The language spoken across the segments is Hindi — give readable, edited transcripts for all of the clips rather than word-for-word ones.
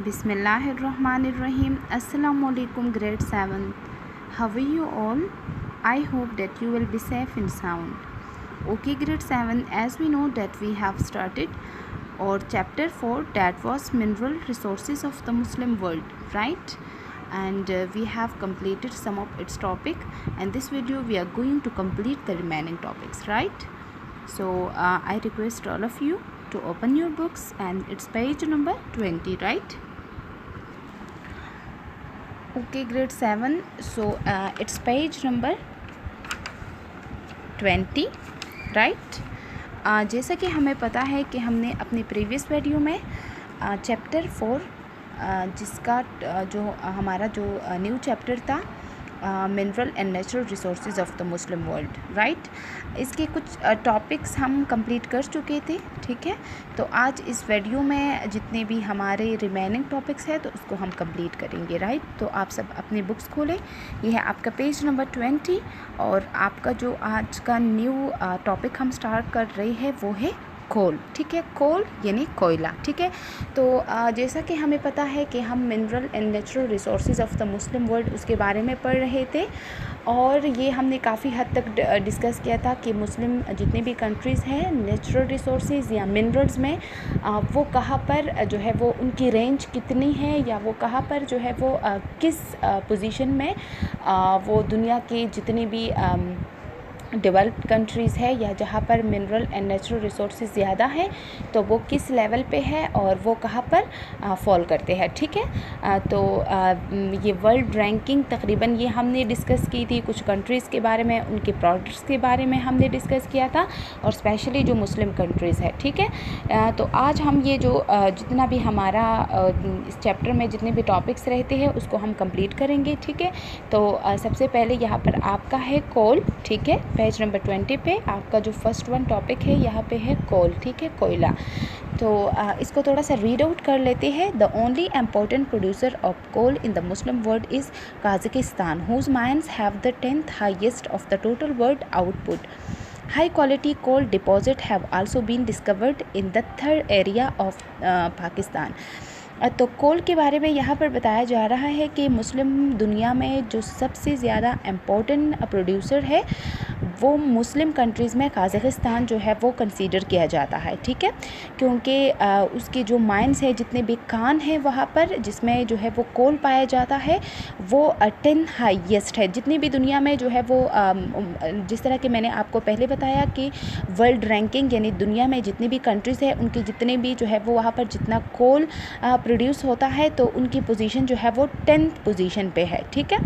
Bismillahirrahmanirrahim. Assalamu alaikum, grade 7. How are you all? I hope that you will be safe and sound. Okay, grade 7, as we know that we have started our chapter 4, that was mineral resources of the Muslim world, right? And we have completed some of its topic, and this video we are going to complete the remaining topics, right? So I request all of you to open your books, and it's page number 20, right? Okay, grade 7. So it's page number 20, right? जैसा कि हमें पता है कि हमने अपनी प्रीवियस वीडियो में चैप्टर 4 जिसका जो हमारा जो न्यू चैप्टर था mineral and natural resources of the Muslim world, right, इसके कुछ टॉपिक्स हम कंप्लीट कर चुके थे, ठीक है। तो आज इस वीडियो में जितने भी हमारे रिमेनिंग टॉपिक्स हैं तो उसको हम कंप्लीट करेंगे, राइट। तो आप सब अपनी बुक्स खोलें, ये है आपका पेज नंबर 20 और आपका जो आज का न्यू टॉपिक हम स्टार्ट कर रहे हैं वो है कोल, ठीक है। कोल यानी कोयला, ठीक है। तो जैसा कि हमें पता है कि हम mineral and natural resources of the Muslim world उसके बारे में पढ़ रहे थे, और ये हमने काफ़ी हद तक डिस्कस किया था कि मुस्लिम जितने भी कंट्रीज़ हैं नेचुरल रिसोर्सेज या मिनरल्स में वो कहाँ पर जो है वो उनकी रेंज कितनी है, या वो कहाँ पर जो है वो किस पोजीशन में वो दुनिया के जितने भी डेवलप्ड कंट्रीज़ है या जहाँ पर मिनरल एंड नेचुरल रिसोर्सेज ज़्यादा हैं तो वो किस लेवल पे है और वो कहाँ पर फॉल करते हैं, ठीक है। तो ये वर्ल्ड रैंकिंग तकरीबन ये हमने डिस्कस की थी, कुछ कंट्रीज़ के बारे में, उनके प्रोडक्ट्स के बारे में हमने डिस्कस किया था, और स्पेशली जो मुस्लिम कंट्रीज़ है, ठीक है। तो आज हम ये जो जितना भी हमारा इस चैप्टर में जितने भी टॉपिक्स रहते हैं उसको हम कंप्लीट करेंगे, ठीक है। तो सबसे पहले यहाँ पर आपका है कोल, ठीक है। पेज नंबर 20 पे आपका जो फर्स्ट वन टॉपिक है यहाँ पे है कोल, ठीक है, कोयला। तो इसको थोड़ा सा रीड आउट कर लेते हैं। The only important producer of coal in the Muslim world is Kazakhstan, whose mines have the 10th highest of the total world output. High quality coal deposit have also been discovered in the third area of Pakistan. तो कोल के बारे में यहाँ पर बताया जा रहा है कि मुस्लिम दुनिया में जो सबसे ज़्यादा इम्पोर्टेंट प्रोड्यूसर है वो मुस्लिम कंट्रीज़ में काज़ाकिस्तान जो है वो कंसीडर किया जाता है, ठीक है, क्योंकि उसके जो माइंस है जितने भी कान हैं वहाँ पर जिसमें जो है वो कोल पाया जाता है वो 10 हाईएस्ट है जितनी भी दुनिया में जो है वो जिस तरह के मैंने आपको पहले बताया कि वर्ल्ड रैंकिंग यानी दुनिया में जितनी भी कंट्रीज़ है उनकी जितने भी जो है वो वहाँ पर जितना कोल प्रोड्यूस होता है तो उनकी पोजीशन जो है वो 10th पोजीशन पे है, ठीक है।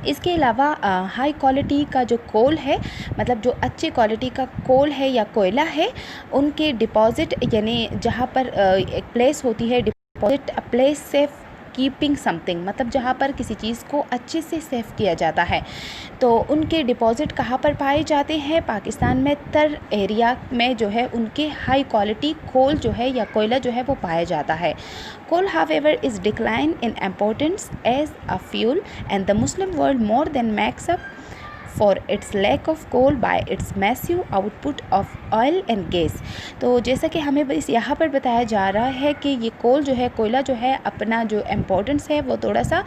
इसके अलावा हाई क्वालिटी का जो कोल है, मतलब जो अच्छी क्वालिटी का कोल है या कोयला है, उनके डिपॉज़िट यानी जहाँ पर एक प्लेस होती है deposit, a place safe keeping something, मतलब जहाँ पर किसी चीज़ को अच्छे से सेफ किया जाता है, तो उनके डिपॉज़िट कहाँ पर पाए जाते हैं? पाकिस्तान में तर एरिया में जो है उनके हाई क्वालिटी कोल जो है या कोयला जो है वो पाया जाता है। Coal however is decline in importance as a fuel and the Muslim world more than makes up for its lack of coal by its massive output of oil and gas. तो जैसा कि हमें बस यहाँ पर बताया जा रहा है कि ये कोल जो है, कोयला जो है, अपना जो इम्पोर्टेंस है वो थोड़ा सा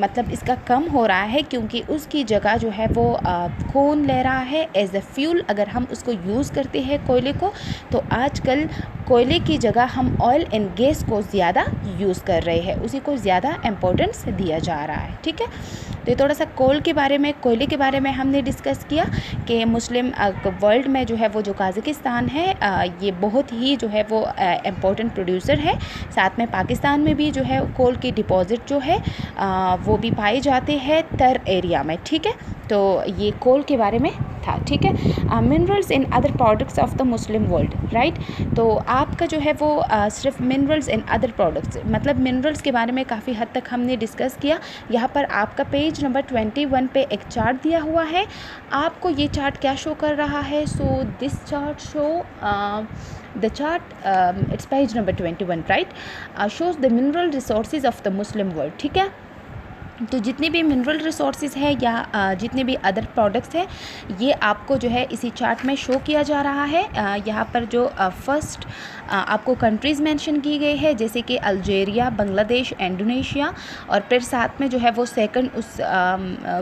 मतलब इसका कम हो रहा है क्योंकि उसकी जगह जो है वो कौन ले रहा है एज अ फ्यूल। अगर हम उसको यूज़ करते हैं कोयले को तो आजकल कोयले की जगह हम ऑयल एंड गैस को ज़्यादा यूज़ कर रहे हैं, उसी को ज़्यादा इम्पोर्टेंस दिया जा रहा है, ठीक है। तो ये थोड़ा सा कोल के बारे में, कोयले के बारे में हमने डिस्कस किया कि मुस्लिम वर्ल्ड में जो है वो जो काज़ाकिस्तान है ये बहुत ही जो है वो इम्पोर्टेंट प्रोड्यूसर है। साथ में पाकिस्तान में भी जो है कोल के डिपॉज़िट जो है वो भी पाए जाते हैं तर एरिया में, ठीक है। तो ये कोल के बारे में था, ठीक है। Minerals in other products of the Muslim world, right. तो आपका जो है वो सिर्फ मिनरल्स इन अदर प्रोडक्ट्स, मतलब मिनरल्स के बारे में काफ़ी हद तक हमने डिस्कस किया। यहाँ पर आपका पेज नंबर 21 पे एक चार्ट दिया हुआ है। आपको ये चार्ट क्या शो कर रहा है? So this chart show the chart it's page number 21, right, shows the mineral resources of the Muslim world, ठीक है। तो जितने भी मिनरल रिसोर्सेज है या जितने भी अदर प्रोडक्ट्स हैं, ये आपको जो है इसी चार्ट में शो किया जा रहा है। यहाँ पर जो फर्स्ट आपको कंट्रीज़ मेंशन की गई है, जैसे कि अल्जीरिया, बांग्लादेश, इंडोनेशिया, और फिर साथ में जो है वो सेकंड उस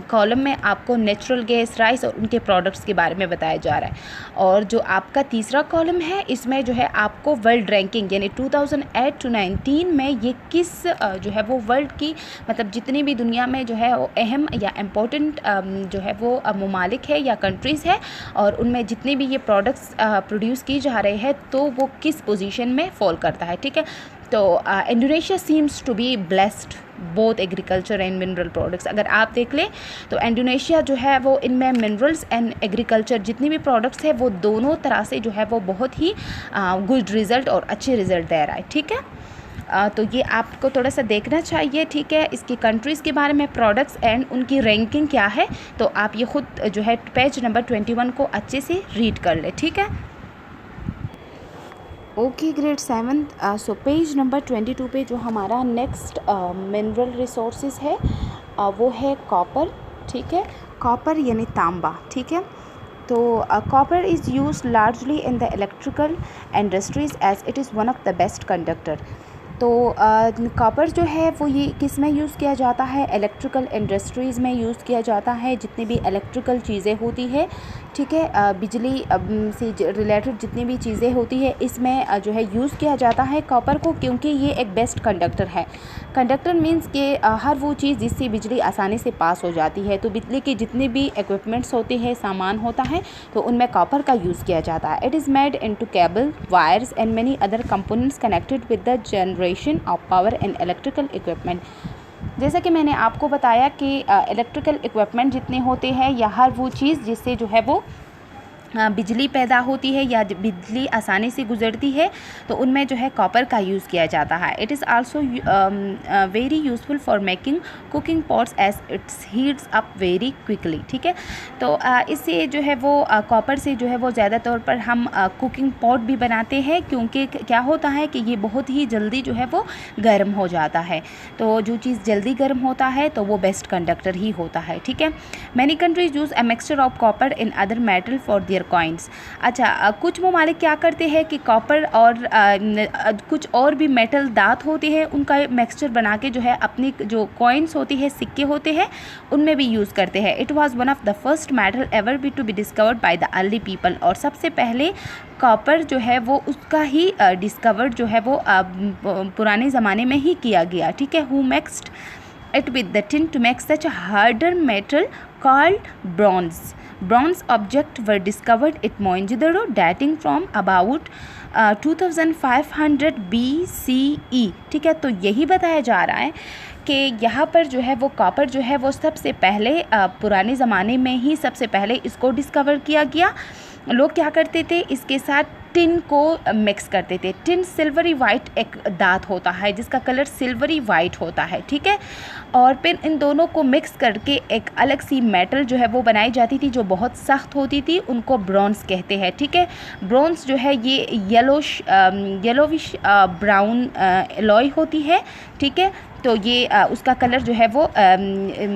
कॉलम में आपको नेचुरल गैस, राइस और उनके प्रोडक्ट्स के बारे में बताया जा रहा है। और जो आपका तीसरा कॉलम है, इसमें जो है आपको वर्ल्ड रैंकिंग यानी 2008 to 19 में ये किस जो है वो वर्ल्ड की मतलब जितनी भी दुनिया में जो है वो अहम या इम्पोर्टेंट जो है वो ममालिक है या कंट्रीज़ है, और उनमें जितने भी ये प्रोडक्ट्स प्रोड्यूस की जा रहे हैं तो वो किस पोजीशन में फॉल करता है। ठीक है, तो Indonesia seems to be blessed both agriculture and mineral products. अगर आप देख लें तो इंडोनेशिया जो है वो इनमें मिनरल्स एंड एग्रीकल्चर जितनी भी प्रोडक्ट्स है वो दोनों तरह से जो है वो बहुत ही गुड रिज़ल्ट और अच्छे रिज़ल्ट दे रहा है। ठीक है, तो ये आपको थोड़ा सा देखना चाहिए। ठीक है, इसकी कंट्रीज़ के बारे में, प्रोडक्ट्स एंड उनकी रैंकिंग क्या है, तो आप ये खुद जो है पेज नंबर 21 को अच्छे से रीड कर ले। ठीक है, okay, grade 7। So page number 22 पे जो हमारा नेक्स्ट मिनरल रिसोर्सेज है वो है कॉपर। ठीक है, कॉपर यानी तांबा। ठीक है, तो copper is use largely in the electrical industries as it is one of the best conductor. तो कॉपर जो है वो ये किस में यूज़ किया जाता है, इलेक्ट्रिकल इंडस्ट्रीज़ में यूज़ किया जाता है। जितनी भी इलेक्ट्रिकल चीज़ें होती है, ठीक है, बिजली से रिलेटेड जितनी भी चीज़ें होती है इसमें जो है यूज़ किया जाता है कॉपर को, क्योंकि ये एक बेस्ट कंडक्टर है। कंडक्टर मींस कि हर वो चीज़ जिससे बिजली आसानी से पास हो जाती है। तो बिजली के जितने भी इक्विपमेंट्स होते हैं, सामान होता है, तो उनमें कॉपर का यूज़ किया जाता है। It is made into cable, wires and many other components connected with the generation of power and electrical equipment. जैसा कि मैंने आपको बताया कि इलेक्ट्रिकल इक्विपमेंट जितने होते हैं या हर वो चीज़ जिससे जो है वो बिजली पैदा होती है या बिजली आसानी से गुजरती है, तो उनमें जो है कॉपर का यूज़ किया जाता है। It is also very useful for making cooking pots as its heats up very quickly. ठीक है, तो इससे जो है वो कॉपर से जो है वो ज़्यादा तौर पर हम कुकिंग पॉट भी बनाते हैं, क्योंकि क्या होता है कि ये बहुत ही जल्दी जो है वो गर्म हो जाता है। तो जो चीज़ जल्दी गर्म होता है तो वो बेस्ट कंडक्टर ही होता है। ठीक है, many countries use a mixture of copper in other metal for their coins. अच्छा, कुछ ममालिक क्या करते हैं कि कॉपर और कुछ और भी मेटल धात होते हैं, उनका मिक्सचर बना के जो है अपनी जो कॉइन्स होती है, सिक्के होते हैं, उनमें भी यूज़ करते हैं। It was one of the first metal ever be to be discovered by the early people. और सबसे पहले कॉपर जो है वो उसका ही डिस्कवर्ड जो है वो पुराने ज़माने में ही किया गया। ठीक है, who mixed it with the tin to make such a harder metal called bronze. Bronze objects were discovered at Mohenjo-daro dating from about 2500 BCE. ठीक है, तो यही बताया जा रहा है कि यहाँ पर जो है वो कॉपर जो है वो सबसे पहले पुराने ज़माने में ही सबसे पहले इसको डिस्कवर किया गया। लोग क्या करते थे, इसके साथ टिन को मिक्स करते थे। टिन सिल्वरी वाइट एक धात होता है जिसका कलर सिल्वरी वाइट होता है। ठीक है, और फिर इन दोनों को मिक्स करके एक अलग सी मेटल जो है वो बनाई जाती थी जो बहुत सख्त होती थी, उनको ब्रॉन्ज कहते हैं। ठीक है, ब्रॉन्ज जो है ये येलोविश ब्राउन एलॉय होती है। ठीक है, तो ये उसका कलर जो है वो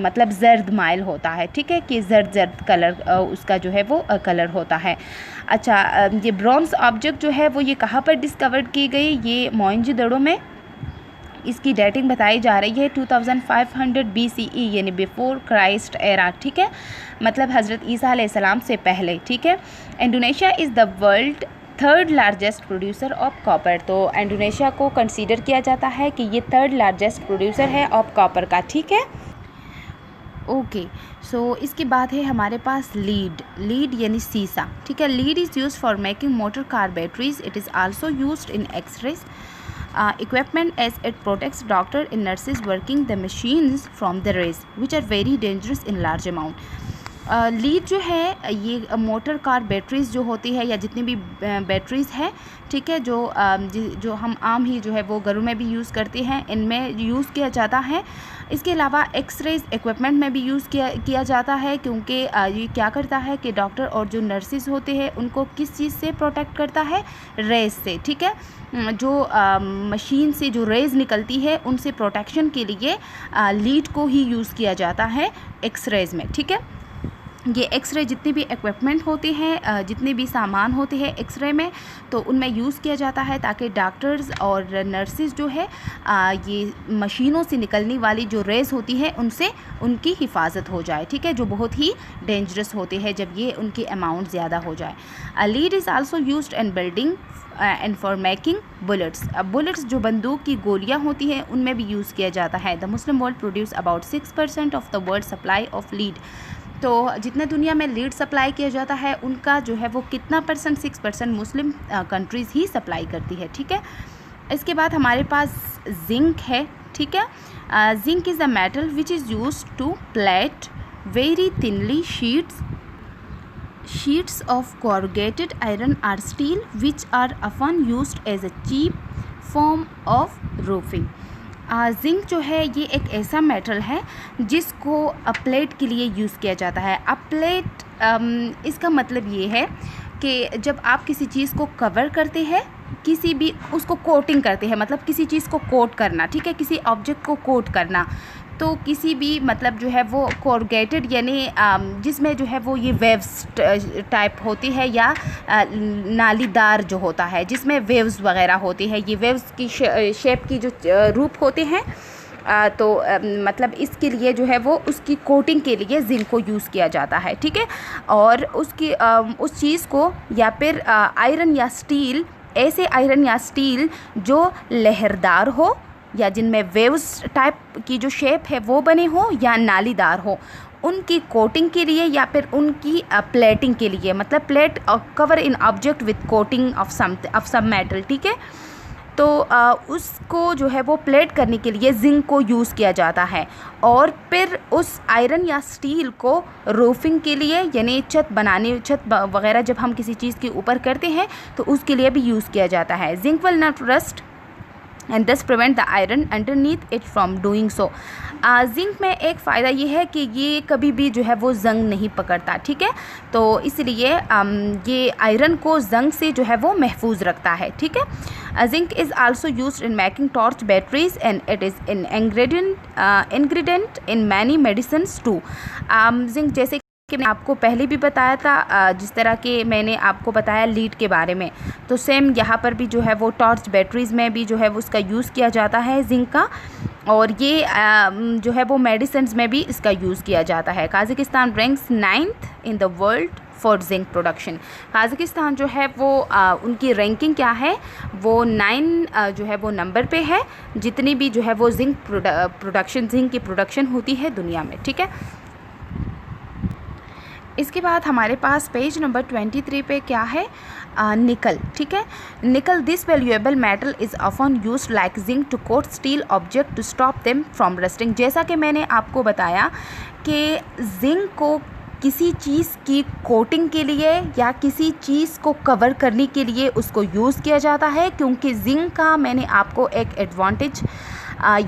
मतलब जर्द माइल होता है। ठीक है, कि जर्द कलर उसका जो है वो कलर होता है। अच्छा, ये ब्रॉन्ज ऑब्जेक्ट जो है वो ये कहाँ पर डिस्कवर की गई, ये मोहनजोदड़ो में। इसकी डेटिंग बताई जा रही है 2500 BCE यानी बिफोर क्राइस्ट एरा। ठीक है, मतलब हज़रत ईसा अलैहिस्सलाम से पहले। ठीक है, Indonesia is the world third largest producer of copper. तो इंडोनेशिया को कंसीडर किया जाता है कि ये थर्ड लार्जेस्ट प्रोड्यूसर है ऑफ कॉपर का। ठीक है, ओके, सो इसके बाद है हमारे पास लीड यानी सीसा। ठीक है, lead is use for making motor car batteries. It is also used in x rays equipment as it protects doctor and nurses working the machines from the rays which are very dangerous in large amount. Lead जो है ये मोटर कार बैटरीज़ जो होती है या जितनी भी बैटरीज़ है, ठीक है, जो हम आम ही जो है वो घरों में भी यूज़ करते हैं, इनमें यूज़ किया जाता है। इसके अलावा एक्सरेज इक्विपमेंट में भी यूज़ किया जाता है, क्योंकि ये क्या करता है कि डॉक्टर और जो नर्सिस होते हैं उनको किस चीज़ से प्रोटेक्ट करता है, रेज से, ठीक है। जो मशीन से जो रेज निकलती है उनसे प्रोटेक्शन के लिए लीड को ही यूज़ किया जाता है एक्सरेज में, ठीक है। ये एक्सरे जितनी भी इक्विपमेंट होते हैं, जितने भी सामान होते हैं एक्सरे में, तो उनमें यूज़ किया जाता है ताकि डॉक्टर्स और नर्सिस जो है ये मशीनों से निकलने वाली जो रेज़ होती है उनसे उनकी हिफाजत हो जाए, ठीक है, जो बहुत ही डेंजरस होते हैं जब ये उनकी अमाउंट ज़्यादा हो जाए। Lead is also used in building and for making bullets. अब बुलेट्स जो बंदूक की गोलियां होती हैं उनमें भी यूज़ किया जाता है। The Muslim world produce about 6% of the world supply of lead. तो जितने दुनिया में लीड सप्लाई किया जाता है उनका जो है वो कितना परसेंट, 6% मुस्लिम कंट्रीज़ ही सप्लाई करती है, ठीक है। इसके बाद हमारे पास जिंक है, ठीक है। Zinc is a metal which is used to plate very thinly sheets of corrugated iron or steel which are often used as a cheap form of roofing। Zinc जो है ये एक ऐसा मेटल है जिसको प्लेट के लिए यूज़ किया जाता है। अब प्लेट इसका मतलब ये है कि जब आप किसी चीज़ को कवर करते हैं, किसी भी उसको कोटिंग करते हैं, मतलब किसी चीज़ को कोट करना, ठीक है, किसी ऑब्जेक्ट को कोट करना, तो किसी भी मतलब जो है वो कोरुगेटेड यानी जिसमें जो है वो ये वेव्स टाइप होती है या नालीदार जो होता है जिसमें वेव्स वगैरह होती है, ये वेव्स की शेप की जो रूप होते हैं, तो मतलब इसके लिए जो है वो उसकी कोटिंग के लिए जिंक को यूज़ किया जाता है, ठीक है। और उसकी उस चीज़ को या फिर आयरन या स्टील, ऐसे आयरन या स्टील जो लहरदार हो या जिनमें वेव्स टाइप की जो शेप है वो बने हो या नालीदार हो, उनकी कोटिंग के लिए या फिर उनकी प्लेटिंग के लिए, मतलब plate cover in object with coating of some metal, ठीक है। तो उसको जो है वो प्लेट करने के लिए जिंक को यूज़ किया जाता है। और फिर उस आयरन या स्टील को रूफिंग के लिए यानी छत वगैरह जब हम किसी चीज़ के ऊपर करते हैं तो उसके लिए भी यूज़ किया जाता है। Zinc will not rust and thus prevent the iron underneath it from doing so. Zinc में एक फ़ायदा ये है कि ये कभी भी जो है वो जंग नहीं पकड़ता, ठीक है, तो इसलिए ये आयरन को जंग से जो है वो महफूज रखता है, ठीक है। Zinc is also used in making torch batteries and it is in ingredient in many medicines too. Zinc जैसे कि मैंने आपको पहले भी बताया था, जिस तरह के मैंने आपको बताया लीड के बारे में, तो सेम यहाँ पर भी जो है वो टॉर्च बैटरीज़ में भी जो है वो उसका यूज़ किया जाता है जिंक का, और ये जो है वो मेडिसिन्स में भी इसका यूज़ किया जाता है। Kazakhstan ranks 9th in the world for zinc production. Kazakhstan जो है वो उनकी रैंकिंग क्या है, वो 9 जो है वो नंबर पे है जितनी भी जो है वो जिंक की प्रोडक्शन होती है दुनिया में, ठीक है। इसके बाद हमारे पास पेज नंबर 23 पे क्या है, निकल, ठीक है। Nickel this valuable metal is often used like zinc to coat steel object to stop them from rusting. जैसा कि मैंने आपको बताया कि जिंक को किसी चीज़ की कोटिंग के लिए या किसी चीज़ को कवर करने के लिए उसको यूज़ किया जाता है, क्योंकि जिंक का मैंने आपको एक एडवांटेज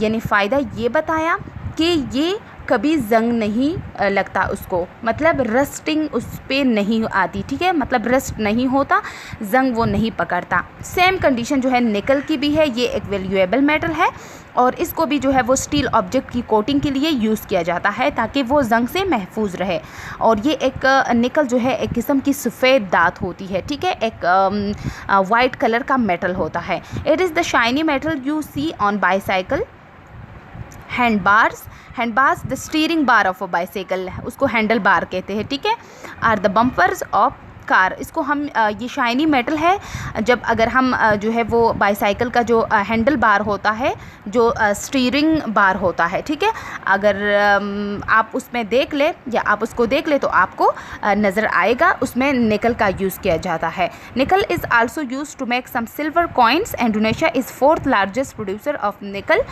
यानी फ़ायदा ये बताया कि ये कभी जंग नहीं लगता उसको, मतलब रस्टिंग उस पर नहीं आती, ठीक है, मतलब रस्ट नहीं होता, जंग वो नहीं पकड़ता। सेम कंडीशन जो है निकल की भी है, ये एक वैल्यूएबल मेटल है और इसको भी जो है वो स्टील ऑब्जेक्ट की कोटिंग के लिए यूज़ किया जाता है ताकि वो जंग से महफूज रहे। और ये एक निकल जो है एक किस्म की सफ़ेद धात होती है, ठीक है, एक वाइट कलर का मेटल होता है। It is the shiny metal you see on bicycle handle bars the steering bar of a bicycle, उसको हैंडल बार कहते हैं, ठीक है। Or the bumpers of car, इसको हम ये शाइनी मेटल है, जब अगर हम जो है वो बाईसाइकिल का जो हैंडल बार होता है, जो स्टीयरिंग बार होता है, ठीक है, अगर आप उसमें देख ले या आप उसको देख ले तो आपको नज़र आएगा उसमें निकल का यूज़ किया जाता है। Nickel is also use to make some silver coins. Indonesia is 4th largest producer of nickel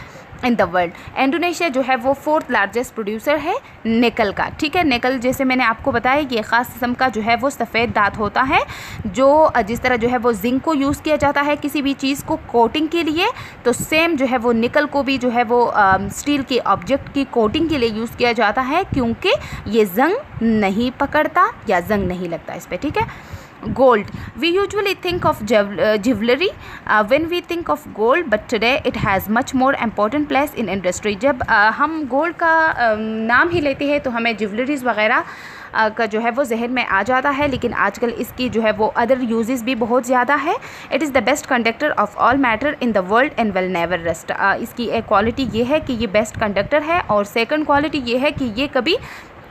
in the world. Indonesia जो है वो 4th लार्जेस्ट प्रोड्यूसर है निकल का, ठीक है। निकल जैसे मैंने आपको बताया ये ख़ास किस्म का जो है वो सफ़ेद धात होता है, जो जिस तरह जो है वो जिंक को यूज़ किया जाता है किसी भी चीज़ को कोटिंग के लिए, तो सेम जो है वो निकल को भी जो है वो स्टील के ऑब्जेक्ट की कोटिंग के लिए यूज़ किया जाता है, क्योंकि ये जंग नहीं पकड़ता या जंग नहीं लगता इस पर, ठीक है। Gold. We usually think of jewelry when we think of gold, but today it has much more important place in industry. जब हम गोल्ड का नाम ही लेते हैं तो हमें ज्वेलरीज वगैरह का जो है वो जहन में आ जाता है, लेकिन आजकल इसकी जो है वो अदर यूजेस भी बहुत ज़्यादा है। It is the best conductor of all matter in the world and will never rest. इसकी एक क्वालिटी ये है कि ये बेस्ट कंडक्टर है, और सेकंड क्वालिटी ये है कि ये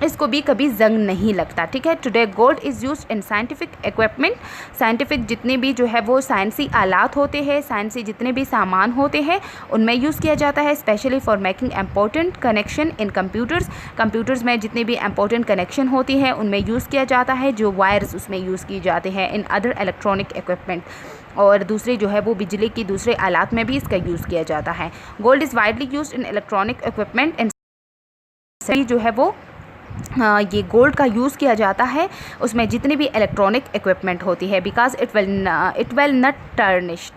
इसको भी कभी जंग नहीं लगता, ठीक है। Today gold is used in scientific equipment. Scientific जितने भी जो है वो साइंसी आलात होते हैं, साइंसी जितने भी सामान होते हैं उनमें यूज़ किया जाता है, specially for making important connection in computers में जितने भी इम्पोर्टेंट कनेक्शन होती हैं उनमें यूज़ किया जाता है, जो वायर्स उसमें यूज़ किए जाते हैं इन अदर इलेक्ट्रॉनिक इक्विपमेंट, और दूसरी जो है वो बिजली की दूसरे आलात में भी इसका यूज़ किया जाता है। Gold is widely used in electronic equipment and जो है वो ये गोल्ड का यूज़ किया जाता है उसमें जितनी भी इलेक्ट्रॉनिक इक्विपमेंट होती है, because it will not tarnish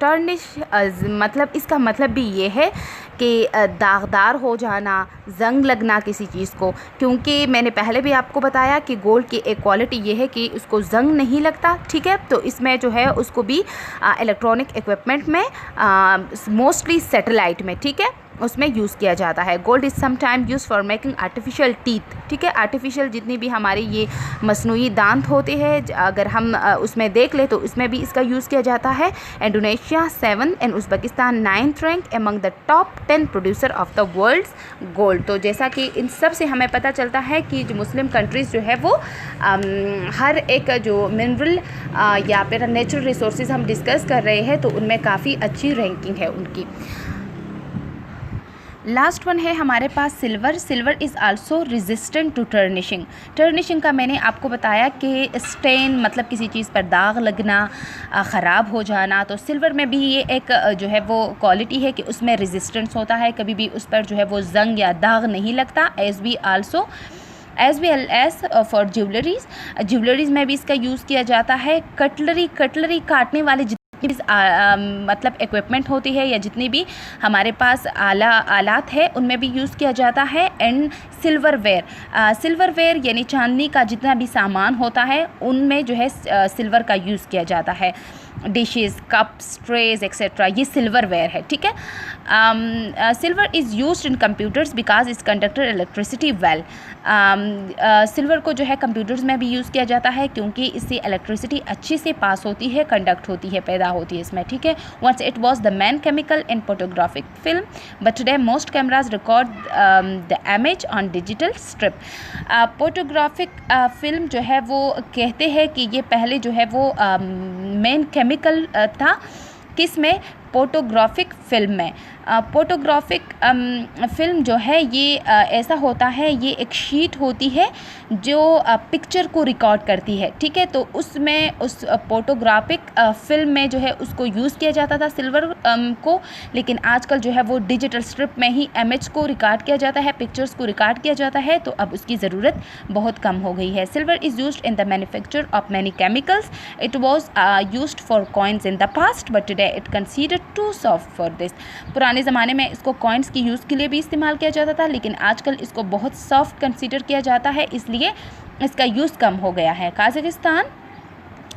मतलब इसका मतलब भी ये है कि दागदार हो जाना, जंग लगना किसी चीज़ को, क्योंकि मैंने पहले भी आपको बताया कि गोल्ड की एक क्वालिटी ये है कि उसको जंग नहीं लगता, ठीक है। तो इसमें जो है उसको भी इलेक्ट्रॉनिक इक्विपमेंट में मोस्टली सैटेलाइट में, ठीक है, उसमें यूज़ किया जाता है। Gold is sometime use for making artificial teeth, ठीक है। आर्टिफिशियल जितनी भी हमारी ये मसनूई दांत होते हैं, अगर हम उसमें देख ले तो इसमें भी इसका यूज़ किया जाता है। Indonesia 7 and Uzbekistan 9th rank among the top 10 producer of the world's gold. तो जैसा कि इन सब से हमें पता चलता है कि जो मुस्लिम कंट्रीज़ जो है वो हर एक जो मिनरल या फिर नेचुरल रिसोर्सेज हम डिस्कस कर रहे हैं तो उनमें काफ़ी अच्छी रैंकिंग है उनकी। लास्ट वन है हमारे पास silver. Silver is also resistant to tarnishing. Tarnishing का मैंने आपको बताया कि स्टेन मतलब किसी चीज़ पर दाग लगना, ख़राब हो जाना, तो सिल्वर में भी ये एक जो है वो क्वालिटी है कि उसमें रेजिस्टेंस होता है, कभी भी उस पर जो है वो जंग या दाग नहीं लगता। As well as for jewelleries में भी इसका यूज़ किया जाता है। कटलरी काटने वाले मतलब इक्विपमेंट होती है या जितनी भी हमारे पास आलात है उनमें भी यूज़ किया जाता है। एंड सिल्वरवेयर यानी चांदनी का जितना भी सामान होता है उनमें जो है सिल्वर का यूज़ किया जाता है। डिशेस, कप्स, ट्रेज एक्सेट्रा, ये सिल्वरवेयर है, ठीक है। Silver is used in computers because it's conductor electricity well. Silver को जो है कंप्यूटर्स में भी यूज़ किया जाता है क्योंकि इससे इलेक्ट्रिसिटी अच्छी से पास होती है, कंडक्ट होती है, पैदा होती है इसमें, ठीक है। Once it was the main chemical in photographic film, but today most cameras record the image on digital strip. Photographic film जो है वो कहते हैं कि ये पहले जो है वो मेन केमिकल था, किस में? फोटोग्राफिक फिल्म में। फोटोग्राफिक फिल्म जो है ये ऐसा होता है, ये एक शीट होती है जो पिक्चर को रिकॉर्ड करती है, ठीक है। तो उसमें उस फोटोग्राफिक फिल्म में जो है उसको यूज़ किया जाता था सिल्वर को, लेकिन आजकल जो है वो डिजिटल स्ट्रिप में ही इमेज को रिकॉर्ड किया जाता है, पिक्चर्स को रिकॉर्ड किया जाता है, तो अब उसकी ज़रूरत बहुत कम हो गई है। Silver is used in the manufacture of many chemicals. It was used for coins in the past but today it considered too soft for this. पुराने ज़माने में इसको कॉइन्स की यूज़ के लिए भी इस्तेमाल किया जाता था, लेकिन आजकल इसको बहुत सॉफ्ट कंसीडर किया जाता है, इसलिए इसका यूज़ कम हो गया है। Kazakhstan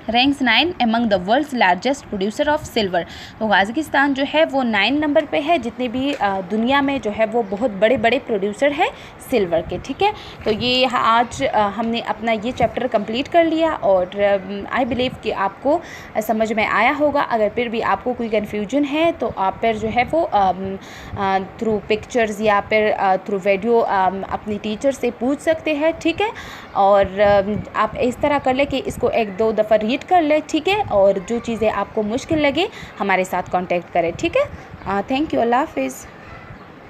ranks 9 among the world's largest producer of silver. तो काज़ाकिस्तान जो है वो 9 नंबर पे है जितने भी दुनिया में जो है वो बहुत बड़े बड़े प्रोड्यूसर हैं सिल्वर के, ठीक है। तो ये आज हमने अपना ये चैप्टर कंप्लीट कर लिया और आई बिलीव कि आपको समझ में आया होगा। अगर फिर भी आपको कोई कन्फ्यूजन है तो आप फिर जो है वो थ्रू पिक्चर्स या फिर थ्रू वीडियो अपनी टीचर से पूछ सकते हैं, ठीक है। और आप इस तरह कर ले कि इसको 1-2 दफ़ा रीड कर ले, ठीक है। और जो चीज़ें आपको मुश्किल लगे हमारे साथ कांटेक्ट करें, ठीक है। थैंक यू, अल्लाह हाफिज़।